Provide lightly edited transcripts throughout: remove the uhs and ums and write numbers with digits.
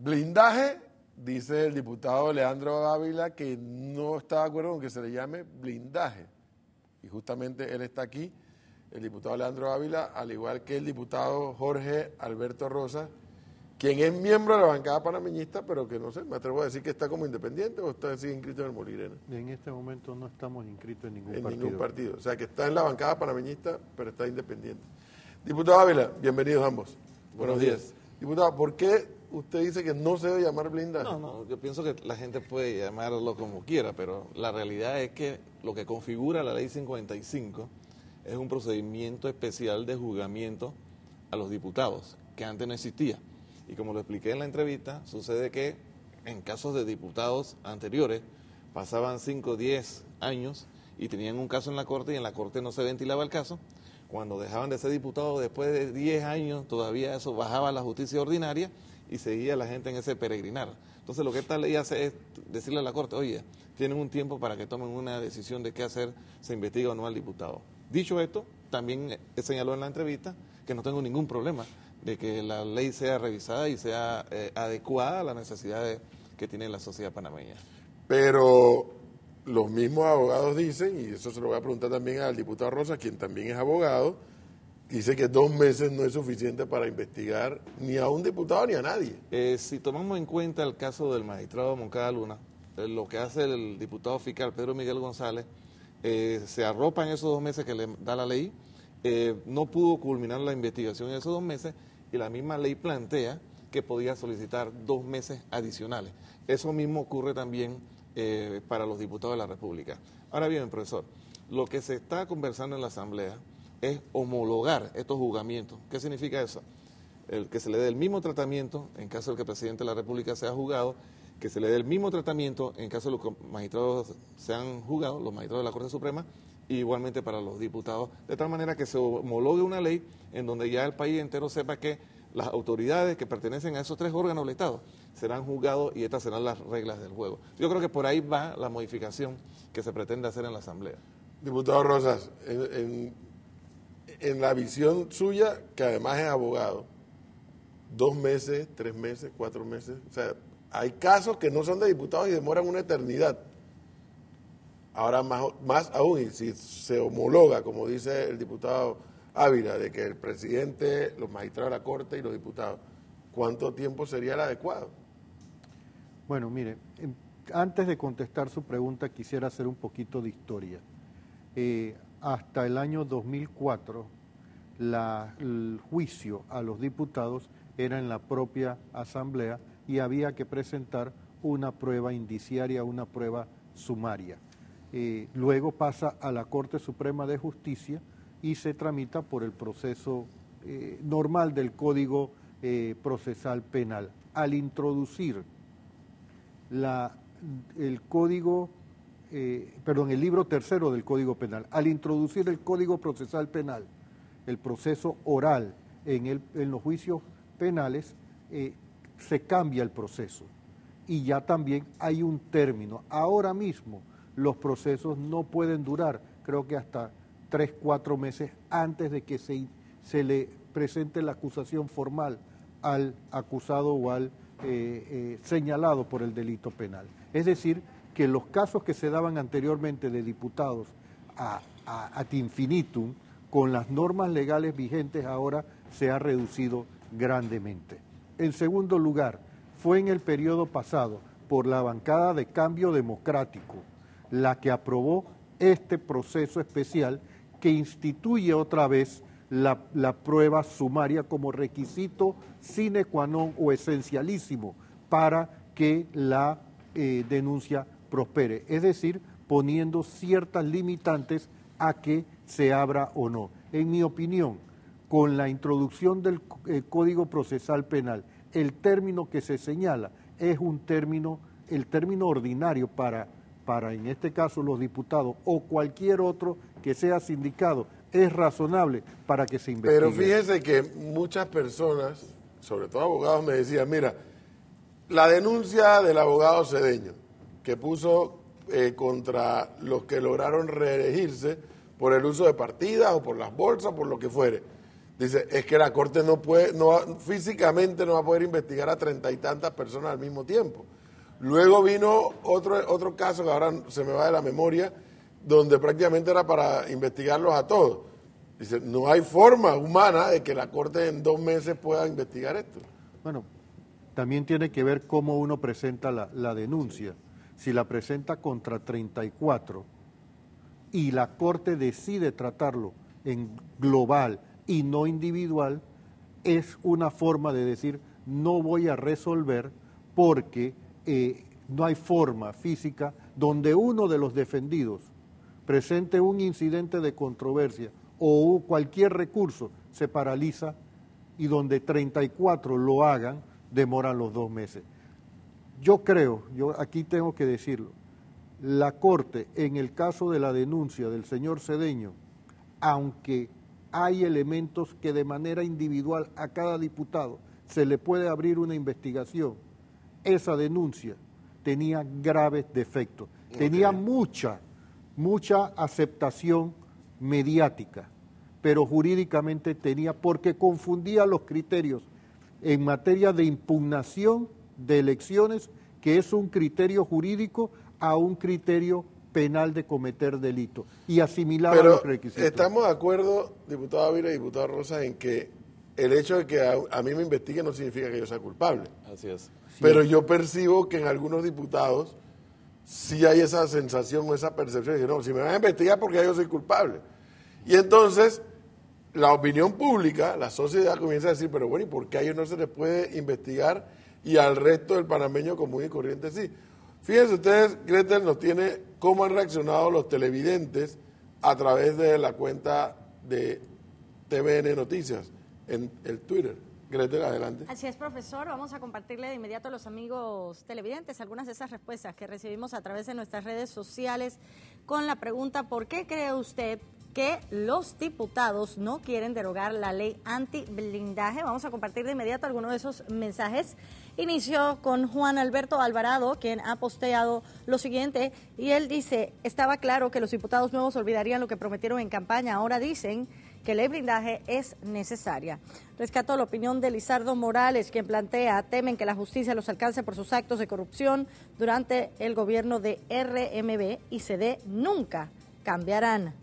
Blindaje, dice el diputado Leandro Ávila, que no está de acuerdo con que se le llame blindaje. Y justamente él está aquí, el diputado Leandro Ávila, al igual que el diputado Jorge Alberto Rosas, quien es miembro de la bancada panameñista, pero que no sé, me atrevo a decir que está como independiente o está así inscrito en el Molirena. En este momento no estamos inscritos en ningún partido. En ningún partido. O sea, que está en la bancada panameñista, pero está independiente. Diputado Ávila, bienvenidos ambos. Buenos días. Diputado, ¿por qué usted dice que no se debe llamar blindaje? No, yo pienso que la gente puede llamarlo como quiera, pero la realidad es que lo que configura la ley 55 es un procedimiento especial de juzgamiento a los diputados, que antes no existía. Y como lo expliqué en la entrevista, sucede que en casos de diputados anteriores pasaban 5 o 10 años y tenían un caso en la Corte y en la Corte no se ventilaba el caso. Cuando dejaban de ser diputados después de 10 años, todavía eso bajaba a la justicia ordinaria y seguía la gente en ese peregrinar. Entonces lo que esta ley hace es decirle a la Corte, oye, tienen un tiempo para que tomen una decisión de qué hacer, se investiga o no al diputado. Dicho esto, también señaló en la entrevista que no tengo ningún problema de que la ley sea revisada y sea adecuada a las necesidades que tiene la sociedad panameña. Pero los mismos abogados dicen, y eso se lo voy a preguntar también al diputado Rosa, quien también es abogado, dice que 2 meses no es suficiente para investigar ni a un diputado ni a nadie. Si tomamos en cuenta el caso del magistrado Moncada Luna, lo que hace el diputado fiscal Pedro Miguel González, se arropa en esos 2 meses que le da la ley, no pudo culminar la investigación en esos 2 meses y la misma ley plantea que podía solicitar 2 meses adicionales. Eso mismo ocurre también para los diputados de la República. Ahora bien, profesor, lo que se está conversando en la Asamblea es homologar estos juzgamientos. ¿Qué significa eso? Que se le dé el mismo tratamiento en caso de que el presidente de la República sea juzgado, que se le dé el mismo tratamiento en caso de que los magistrados sean juzgados, los magistrados de la Corte Suprema, y igualmente para los diputados, de tal manera que se homologue una ley en donde ya el país entero sepa que las autoridades que pertenecen a esos 3 órganos del Estado serán juzgados y estas serán las reglas del juego. Yo creo que por ahí va la modificación que se pretende hacer en la Asamblea. Diputado Rosas, en la visión suya, que además es abogado, 2 meses, 3 meses, 4 meses, o sea, hay casos que no son de diputados y demoran una eternidad. Ahora más aún, y si se homologa, como dice el diputado Ávila, de que el presidente, los magistrados de la Corte y los diputados, ¿cuánto tiempo sería el adecuado? Bueno, mire, antes de contestar su pregunta quisiera hacer un poquito de historia. Hasta el año 2004, el juicio a los diputados era en la propia Asamblea y había que presentar una prueba indiciaria, una prueba sumaria. Luego pasa a la Corte Suprema de Justicia y se tramita por el proceso normal del Código Procesal Penal. Al introducir el libro tercero del Código Penal, al introducir el Código Procesal Penal, el proceso oral en los juicios penales, se cambia el proceso y ya también hay un término. Ahora mismo los procesos no pueden durar, creo que hasta 3, 4 meses antes de que se le presente la acusación formal al acusado o al señalado por el delito penal. Es decir, que los casos que se daban anteriormente de diputados ad infinitum, con las normas legales vigentes ahora se ha reducido grandemente. En segundo lugar, fue en el periodo pasado por la bancada de Cambio Democrático la que aprobó este proceso especial que instituye otra vez la prueba sumaria como requisito sine qua non o esencialísimo para que la denuncia prospere, es decir, poniendo ciertas limitantes a que se abra o no. En mi opinión, con la introducción del Código Procesal Penal, el término que se señala es el término ordinario para en este caso los diputados o cualquier otro que sea sindicado, es razonable para que se investigue. Pero fíjese que muchas personas, sobre todo abogados, me decían, mira, la denuncia del abogado Cedeño, que puso contra los que lograron reelegirse por el uso de partidas o por las bolsas, por lo que fuere, Dice, es que la Corte físicamente no va a poder investigar a 30 y tantas personas al mismo tiempo. Luego vino otro caso que ahora se me va de la memoria, donde prácticamente era para investigarlos a todos. Dice, no hay forma humana de que la Corte en 2 meses pueda investigar esto. Bueno, también tiene que ver cómo uno presenta la denuncia. Si la presenta contra 34 y la Corte decide tratarlo en global y no individual, es una forma de decir, no voy a resolver porque no hay forma física donde uno de los defendidos presente un incidente de controversia o cualquier recurso, se paraliza, y donde 34 lo hagan, demoran los 2 meses. Yo creo, yo aquí tengo que decirlo, la Corte, en el caso de la denuncia del señor Cedeño, aunque hay elementos que de manera individual a cada diputado se le puede abrir una investigación, esa denuncia tenía graves defectos, tenía mucha aceptación mediática, pero jurídicamente tenía, porque confundía los criterios en materia de impugnación de elecciones, que es un criterio jurídico, a un criterio penal de cometer delito, y asimilaba los requisitos. Estamos de acuerdo, diputado Ávila y diputado Rosas, en que el hecho de que a mí me investiguen no significa que yo sea culpable. Así es. Pero yo percibo que en algunos diputados sí hay esa sensación o esa percepción de que no, si me van a investigar porque ya yo soy culpable. Y entonces la opinión pública, la sociedad comienza a decir, pero bueno, ¿y por qué a ellos no se les puede investigar y al resto del panameño común y corriente sí? Fíjense ustedes, Gretel nos tiene cómo han reaccionado los televidentes a través de la cuenta de TVN Noticias en el Twitter. Gretel, adelante. Así es, profesor. Vamos a compartirle de inmediato a los amigos televidentes algunas de esas respuestas que recibimos a través de nuestras redes sociales con la pregunta, ¿por qué cree usted que los diputados no quieren derogar la ley antiblindaje? Vamos a compartir de inmediato algunos de esos mensajes. Inició con Juan Alberto Alvarado, quien ha posteado lo siguiente, y él dice, estaba claro que los diputados nuevos olvidarían lo que prometieron en campaña, ahora dicen que la ley blindaje es necesaria. Rescato la opinión de Lizardo Morales, quien plantea, temen que la justicia los alcance por sus actos de corrupción durante el gobierno de RMB y CD nunca cambiarán.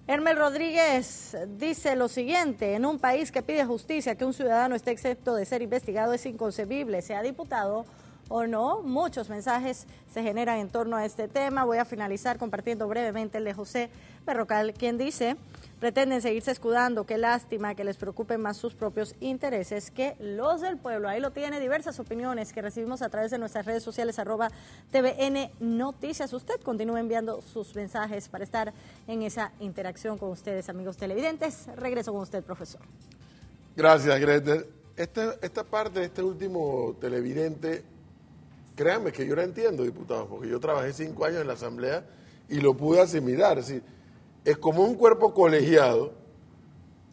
Hermel Rodríguez dice lo siguiente, en un país que pide justicia, que un ciudadano esté exento de ser investigado es inconcebible, sea diputado o no. Muchos mensajes se generan en torno a este tema. Voy a finalizar compartiendo brevemente el de José Berrocal, quien dice, pretenden seguirse escudando, qué lástima que les preocupen más sus propios intereses que los del pueblo. Ahí lo tiene, diversas opiniones que recibimos a través de nuestras redes sociales, @TVN Noticias. Usted continúe enviando sus mensajes para estar en esa interacción con ustedes, amigos televidentes. Regreso con usted, profesor. Gracias, Gretel. Esta parte, este último televidente, créanme que yo la entiendo, diputado, porque yo trabajé 5 años en la Asamblea y lo pude asimilar. Es decir, es como un cuerpo colegiado,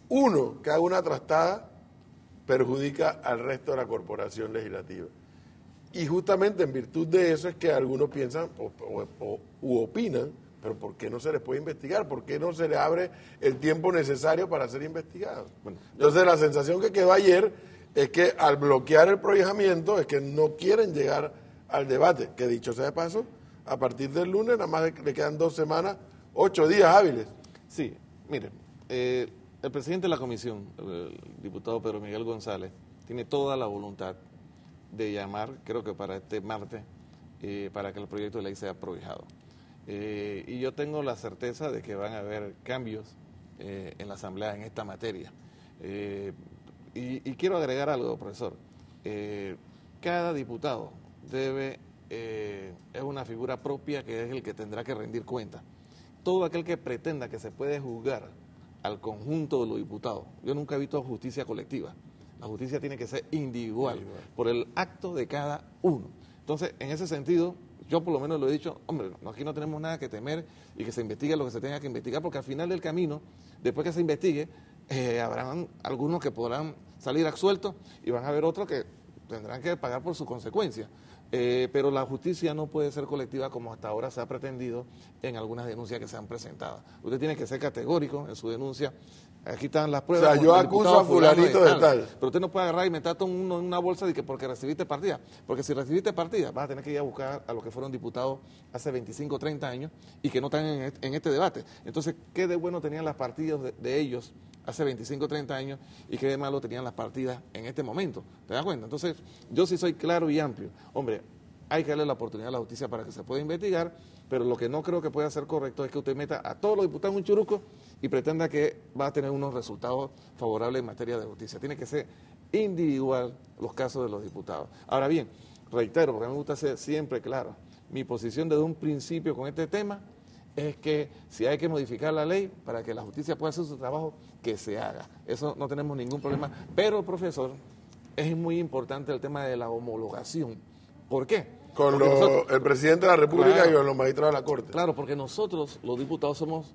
uno que haga una trastada perjudica al resto de la corporación legislativa. Y justamente en virtud de eso es que algunos piensan u opinan, pero ¿por qué no se les puede investigar? ¿Por qué no se le abre el tiempo necesario para ser investigados? Bueno, entonces la sensación que quedó ayer es que al bloquear el prohijamiento es que no quieren llegar al debate, que dicho sea de paso, a partir del lunes nada más le quedan 2 semanas, 8 días hábiles. Sí, miren, el presidente de la comisión, el diputado Pedro Miguel González, tiene toda la voluntad de llamar, creo que para este martes, para que el proyecto de ley sea prohijado. Y yo tengo la certeza de que van a haber cambios en la Asamblea en esta materia. Y quiero agregar algo, profesor. Cada diputado es una figura propia que es el que tendrá que rendir cuenta. Todo aquel que pretenda que se puede juzgar al conjunto de los diputados, yo nunca he visto justicia colectiva. La justicia tiene que ser individual, por el acto de cada uno. Entonces, en ese sentido, yo por lo menos lo he dicho, hombre, aquí no tenemos nada que temer y que se investigue lo que se tenga que investigar, porque al final del camino, después que se investigue, habrán algunos que podrán salir absueltos y van a haber otros que tendrán que pagar por sus consecuencias. Pero la justicia no puede ser colectiva como hasta ahora se ha pretendido en algunas denuncias que se han presentado. Usted tiene que ser categórico en su denuncia. aquí están las O pruebas. sea, yo el acuso diputado a fulanito de tal. Pero usted no puede agarrar y meter uno en una bolsa de que porque recibiste partida. Porque si recibiste partida, vas a tener que ir a buscar a los que fueron diputados hace 25, 30 años y que no están en este debate. Entonces, ¿qué de bueno tenían las partidas de ellos hace 25, 30 años y qué de malo tenían las partidas en este momento? ¿Te das cuenta? Entonces, yo sí soy claro y amplio. Hombre, hay que darle la oportunidad a la justicia para que se pueda investigar, pero lo que no creo que pueda ser correcto es que usted meta a todos los diputados en un churuco y pretenda que va a tener unos resultados favorables en materia de justicia. Tiene que ser individual los casos de los diputados. Ahora bien, reitero, porque a mí me gusta ser siempre claro, mi posición desde un principio con este tema es que si hay que modificar la ley para que la justicia pueda hacer su trabajo, que se haga. Eso no tenemos ningún problema. Pero, profesor, es muy importante el tema de la homologación. ¿Por qué? Con el presidente de la República Claro. y con los magistrados de la Corte. Claro, porque nosotros, los diputados, somos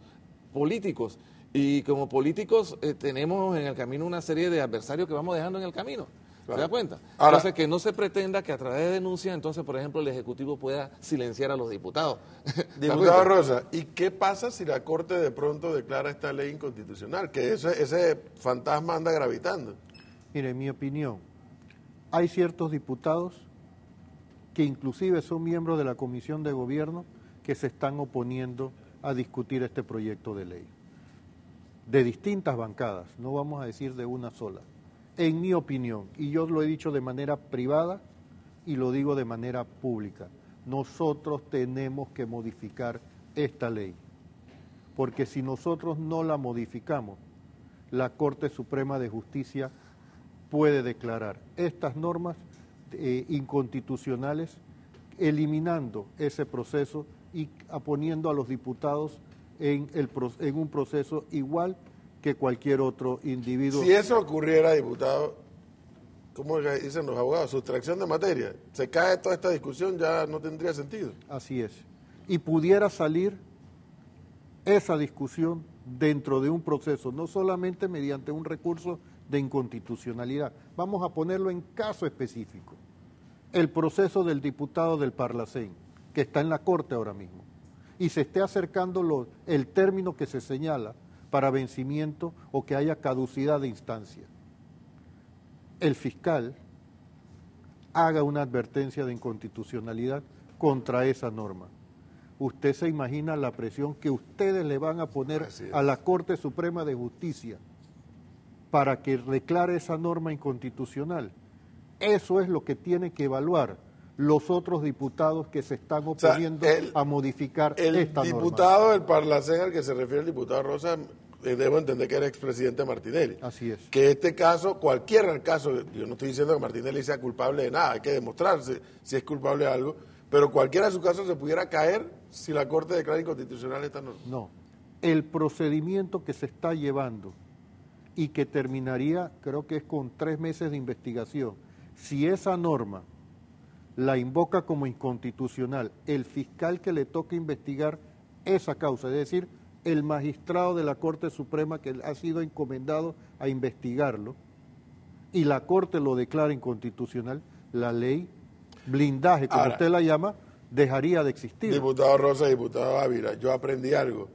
políticos y como políticos tenemos en el camino una serie de adversarios que vamos dejando en el camino. ¿Se da cuenta? Ahora, Entonces, que no se pretenda que a través de denuncias, entonces, por ejemplo, el Ejecutivo pueda silenciar a los diputados. ¿Se da diputado cuenta? Rosa, ¿y qué pasa si la Corte de pronto declara esta ley inconstitucional? Que ese fantasma anda gravitando. Mire, en mi opinión, hay ciertos diputados que inclusive son miembros de la Comisión de Gobierno que se están oponiendo a discutir este proyecto de ley. De distintas bancadas, no vamos a decir de una sola. En mi opinión, y yo lo he dicho de manera privada y lo digo de manera pública, nosotros tenemos que modificar esta ley, porque si nosotros no la modificamos, la Corte Suprema de Justicia puede declarar estas normas inconstitucionales, eliminando ese proceso y poniendo a los diputados en un proceso igual que cualquier otro individuo. Si eso ocurriera, diputado, ¿cómo dicen los abogados? Sustracción de materia. Se cae toda esta discusión, ya no tendría sentido. Así es. Y pudiera salir esa discusión dentro de un proceso, no solamente mediante un recurso de inconstitucionalidad. Vamos a ponerlo en caso específico. El proceso del diputado del Parlacén, que está en la Corte ahora mismo, y se esté acercando el término que se señala para vencimiento o que haya caducidad de instancia. El fiscal haga una advertencia de inconstitucionalidad contra esa norma. Usted se imagina la presión que ustedes le van a poner a la Corte Suprema de Justicia para que declare esa norma inconstitucional. Eso es lo que tienen que evaluar los otros diputados que se están oponiendo a modificar esta norma. El diputado del Parlacén al que se refiere el diputado Rosa, debo entender que era expresidente Martinelli. Así es. Que este caso, cualquiera el caso, yo no estoy diciendo que Martinelli sea culpable de nada, hay que demostrarse si es culpable de algo, pero cualquiera de sus casos se pudiera caer si la Corte declara inconstitucional esta norma. No, el procedimiento que se está llevando y que terminaría, creo que es con 3 meses de investigación, si esa norma la invoca como inconstitucional, el fiscal que le toca investigar esa causa, es decir, el magistrado de la Corte Suprema que ha sido encomendado a investigarlo, y la Corte lo declara inconstitucional, la ley blindaje, como Ahora, usted la llama, dejaría de existir. Diputado Rosa, diputado Ávila, yo aprendí algo.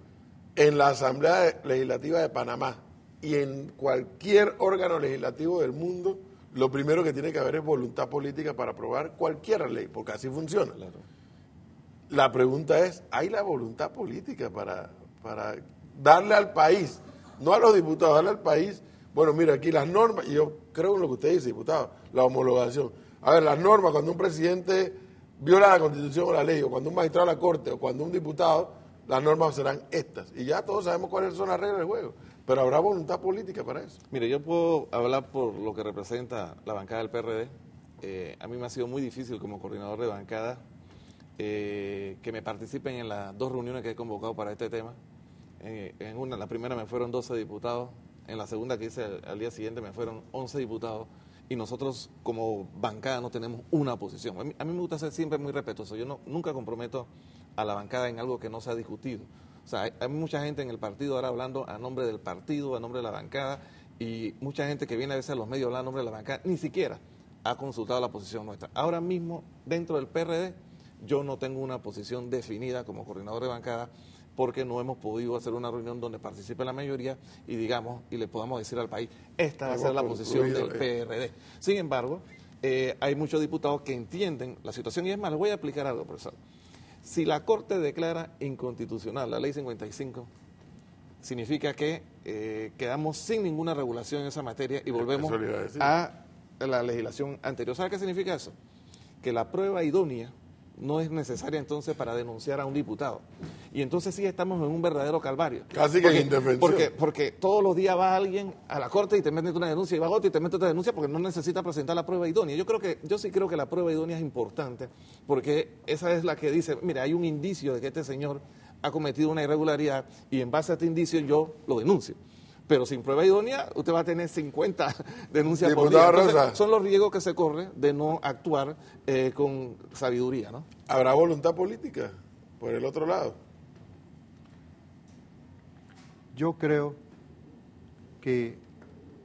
En la Asamblea Legislativa de Panamá y en cualquier órgano legislativo del mundo, lo primero que tiene que haber es voluntad política para aprobar cualquier ley, porque así funciona. Claro. La pregunta es, ¿hay la voluntad política para darle al país, no a los diputados, darle al país? Bueno, mira, aquí las normas, y yo creo en lo que usted dice, diputado, la homologación. A ver, las normas, cuando un presidente viola la Constitución o la ley, o cuando un magistrado de la Corte, o cuando un diputado, las normas serán estas. Y ya todos sabemos cuáles son las reglas del juego. Pero habrá voluntad política para eso. Mire, yo puedo hablar por lo que representa la bancada del PRD. A mí me ha sido muy difícil como coordinador de bancada que me participen en las 2 reuniones que he convocado para este tema. La primera me fueron 12 diputados, en la segunda que hice al día siguiente me fueron 11 diputados, y nosotros como bancada no tenemos una posición. A mí me gusta ser siempre muy respetuoso, yo nunca comprometo a la bancada en algo que no se ha discutido. O sea, hay mucha gente en el partido ahora hablando a nombre del partido, a nombre de la bancada, y mucha gente que viene a veces a los medios a hablar a nombre de la bancada, ni siquiera ha consultado la posición nuestra. Ahora mismo, dentro del PRD, yo no tengo una posición definida como coordinador de bancada. porque no hemos podido hacer una reunión donde participe la mayoría y digamos, y le podamos decir al país, esta va a ser la posición del PRD. Sin embargo, hay muchos diputados que entienden la situación, y es más, les voy a explicar algo, profesor. Si la Corte declara inconstitucional la Ley 55, significa que quedamos sin ninguna regulación en esa materia y volvemos a la legislación anterior. ¿Sabe qué significa eso? Que la prueba idónea no es necesaria entonces para denunciar a un diputado. Y entonces sí estamos en un verdadero calvario. Casi que en indefensión. Porque todos los días va alguien a la corte y te mete una denuncia, y va otro y te mete otra denuncia porque no necesita presentar la prueba idónea. Yo sí creo que la prueba idónea es importante, porque esa es la que dice, mira, hay un indicio de que este señor ha cometido una irregularidad y en base a este indicio yo lo denuncio. Pero sin prueba idónea, usted va a tener 50 denuncias por día. Entonces, son los riesgos que se corren de no actuar con sabiduría, ¿no? ¿Habrá voluntad política por el otro lado? Yo creo que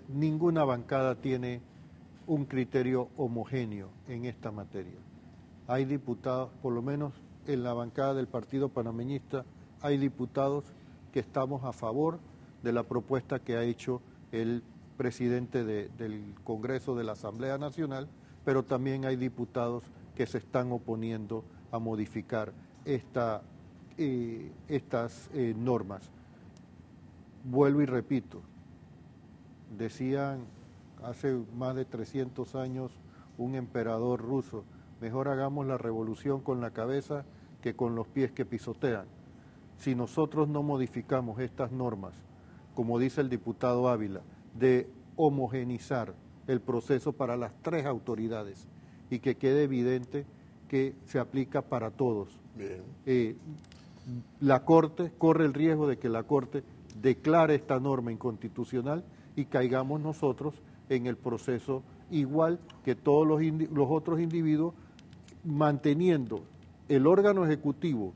ninguna bancada tiene un criterio homogéneo en esta materia. Hay diputados, por lo menos en la bancada del Partido Panameñista, hay diputados que estamos a favor de la propuesta que ha hecho el presidente del Congreso de la Asamblea Nacional, pero también hay diputados que se están oponiendo a modificar estas normas. Vuelvo y repito, decían hace más de 300 años un emperador ruso, mejor hagamos la revolución con la cabeza que con los pies que pisotean. Si nosotros no modificamos estas normas, como dice el diputado Ávila, de homogenizar el proceso para las tres autoridades y que quede evidente que se aplica para todos. Bien. La Corte corre el riesgo de que la Corte declare esta norma inconstitucional y caigamos nosotros en el proceso igual que todos los otros individuos, manteniendo el órgano ejecutivo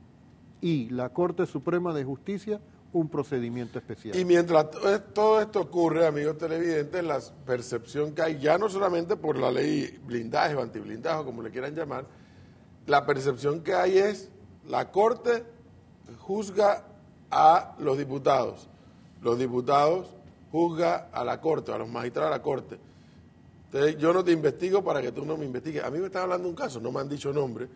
y la Corte Suprema de Justicia un procedimiento especial. Y mientras todo esto ocurre, amigos televidentes, la percepción que hay, ya no solamente por la ley blindaje o antiblindaje, como le quieran llamar, la percepción que hay es la Corte juzga a los diputados juzgan a la Corte, a los magistrados de la Corte. Entonces, yo no te investigo para que tú no me investigues. A mí me están hablando de un caso, no me han dicho nombre,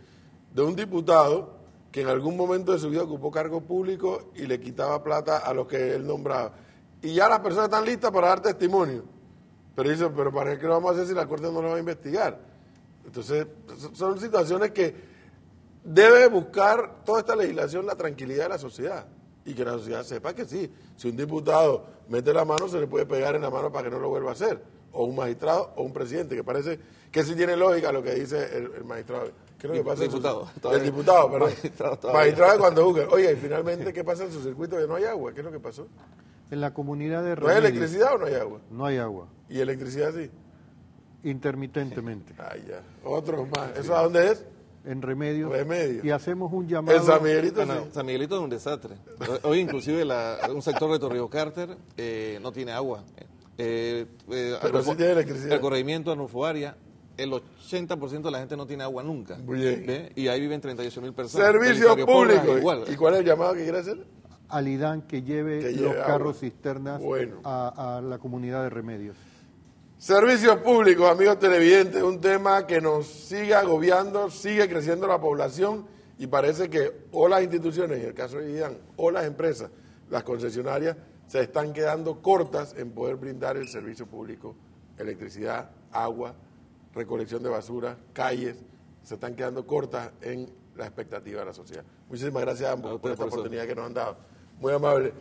de un diputado que en algún momento de su vida ocupó cargo público y le quitaba plata a los que él nombraba. Y ya las personas están listas para dar testimonio. Pero dicen, pero ¿para qué lo vamos a hacer si la Corte no lo va a investigar? Entonces, son situaciones que debe buscar toda esta legislación la tranquilidad de la sociedad. Y que la sociedad sepa que sí, si un diputado mete la mano, se le puede pegar en la mano para que no lo vuelva a hacer. O un magistrado o un presidente, que parece que sí tiene lógica lo que dice el magistrado. ¿Qué es lo que pasa? El diputado, perdón. Magistrado cuando juzga. Oye, y finalmente, ¿qué pasa en su circuito? Que no hay agua. ¿Qué es lo que pasó? En la comunidad de Remedios. ¿No hay electricidad o no hay agua? No hay agua. ¿Y electricidad sí? Intermitentemente. Ay, ya. Otros más. ¿Eso a dónde es? En Remedios. Remedios. Y hacemos un llamado. En San Miguelito, no, sí. San Miguelito es un desastre. Hoy inclusive un sector de Torrijos Carter no tiene agua. Pero sí tiene electricidad. El corregimiento Anufuaria, el 80% de la gente no tiene agua nunca. Muy bien. ¿Ve? Y ahí viven 38.000 personas. Servicio público. Igual. ¿Y cuál es el llamado que quiere hacer? Al IDAN que lleve los carros cisternas a la comunidad de Remedios. Servicios públicos, amigos televidentes, un tema que nos sigue agobiando, sigue creciendo la población y parece que o las instituciones, en el caso de IDAN, o las empresas, las concesionarias, se están quedando cortas en poder brindar el servicio público, electricidad, agua, recolección de basura, calles, se están quedando cortas en la expectativa de la sociedad. Muchísimas gracias a ambos por esta oportunidad que nos han dado. Muy amable.